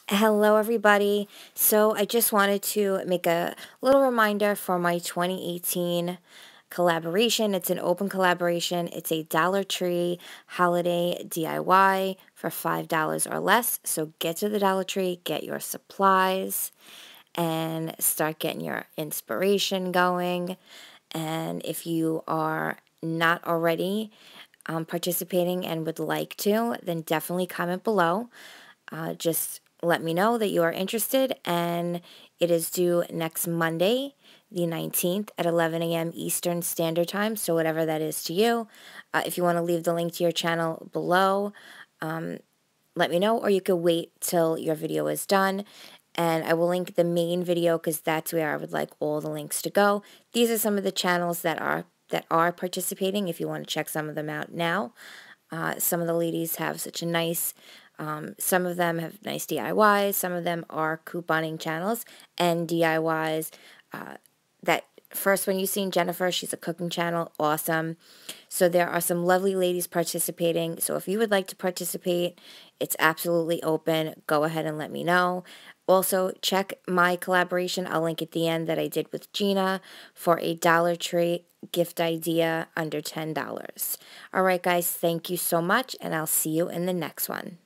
Hello, everybody. So, I just wanted to make a little reminder for my 2018 collaboration. It's an open collaboration. It's a Dollar Tree holiday DIY for $5 or less. So, get to the Dollar Tree, get your supplies, and start getting your inspiration going. And if you are not already participating and would like to, then definitely comment below. Just let me know that you are interested, and it is due next Monday, the 19th at 11 a.m. Eastern Standard Time, so whatever that is to you. If you want to leave the link to your channel below, let me know, or you could wait till your video is done. And I will link the main video because that's where I would like all the links to go. These are some of the channels that are participating if you want to check some of them out now. Some of the ladies have such a nice, some of them have nice DIYs, some of them are couponing channels and DIYs. That first one you seen, Jennifer, she's a cooking channel, awesome. So there are some lovely ladies participating. So if you would like to participate, it's absolutely open. Go ahead and let me know. Also, check my collaboration, I'll link at the end, that I did with Gina for a Dollar Tree gift idea under $10. All right, guys, thank you so much, and I'll see you in the next one.